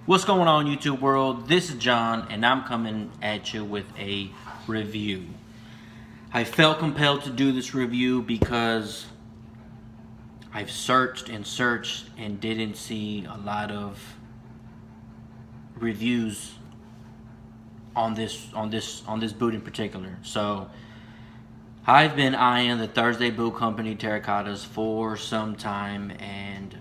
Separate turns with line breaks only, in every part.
What's going on, YouTube world? This is John, and I'm coming at you with a review. I felt compelled to do this review because I've searched and searched and didn't see a lot of reviews on this boot in particular. So I've been eyeing the Thursday Boot Company Terracottas for some time, and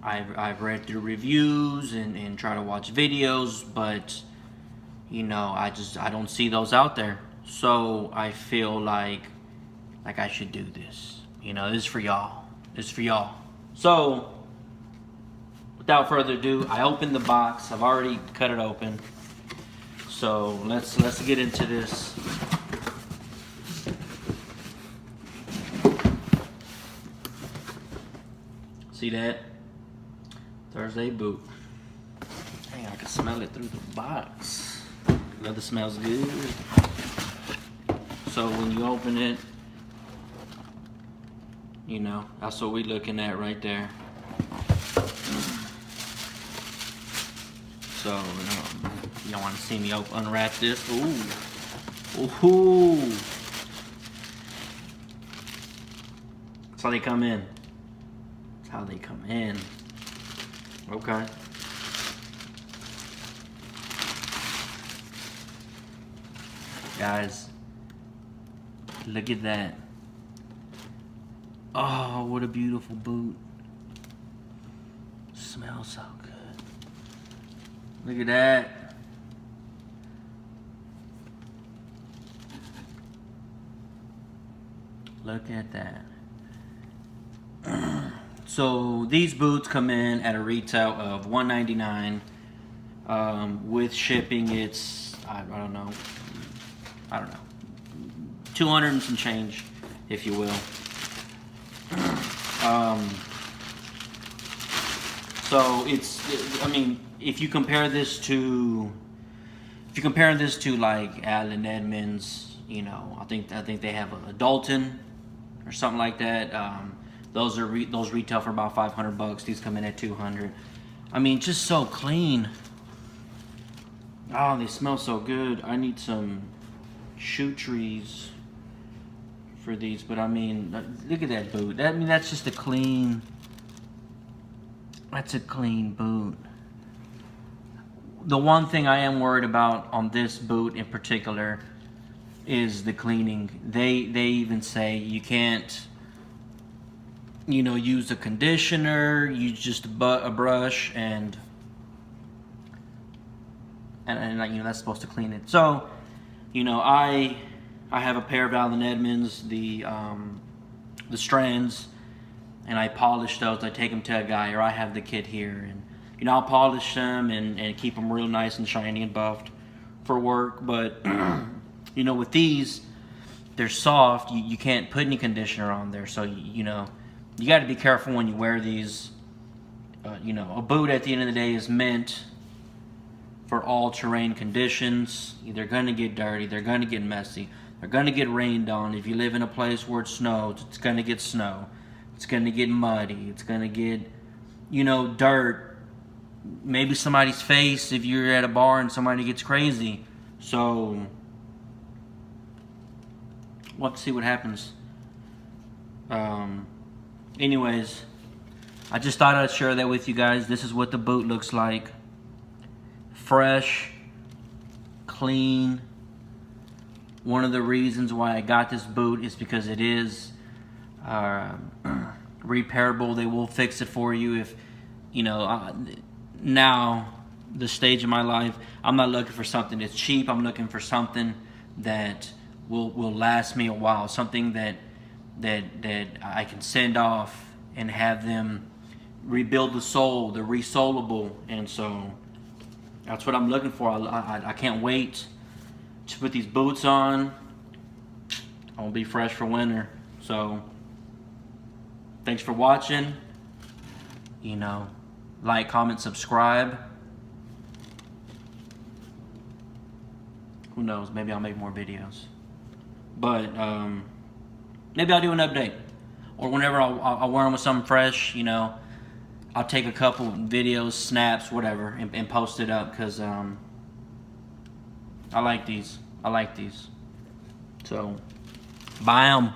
I've read through reviews and try to watch videos, but you know, I don't see those out there. So I feel like I should do this. You know, this is for y'all. This is for y'all. So without further ado, I opened the box. I've already cut it open. So let's get into this. See that? Thursday boot. Dang, I can smell it through the box. Leather smells good. So when you open it, you know, that's what we're looking at right there. So you don't want to see me unwrap this. Ooh. Ooh. That's how they come in. That's how they come in. Okay. Guys, look at that. Oh, what a beautiful boot. Smells so good. Look at that. Look at that. So these boots come in at a retail of $199. With shipping, it's I don't know, 200 and some change, if you will. So I mean, if you compare this to like Allen Edmonds, you know, I think they have a Dalton or something like that. Those retail for about $500. These come in at $200. I mean, just so clean. Oh, they smell so good. I need some shoe trees for these, but I mean, look at that boot. I mean, that's just a clean. That's a clean boot. The one thing I am worried about on this boot in particular is the cleaning. They even say you can't, you know, use a conditioner, use just a brush, and you know, that's supposed to clean it. So, you know, I have a pair of Allen Edmonds, the strands, and I polish those. I take them to a guy, or I have the kit here, and you know, I'll polish them and keep them real nice and shiny and buffed for work. But you know, with these, they're soft. You can't put any conditioner on there, so you know, you got to be careful when you wear these. You know, a boot at the end of the day is meant for all terrain conditions. They're going to get dirty. They're going to get messy. They're going to get rained on. If you live in a place where it snows, it's going to get snow. It's going to get muddy. It's going to get, you know, dirt. Maybe somebody's face if you're at a bar and somebody gets crazy. So we'll have to see what happens. Anyways, I just thought I'd share that with you guys. This is what the boot looks like. Fresh, clean. One of the reasons why I got this boot is because it is repairable. They will fix it for you. If you know, now the stage of my life, I'm not looking for something that's cheap. I'm looking for something that will last me a while. Something that I can send off and have them rebuild the sole. They're resolable, and so that's what I'm looking for. I can't wait to put these boots on. I'll be fresh for winter. So thanks for watching. You know, like, comment, subscribe. Who knows? Maybe I'll make more videos. But maybe I'll do an update, or whenever I'll wear them with something fresh. You know, I'll take a couple videos, snaps, whatever, and post it up because I like these. I like these. So buy them.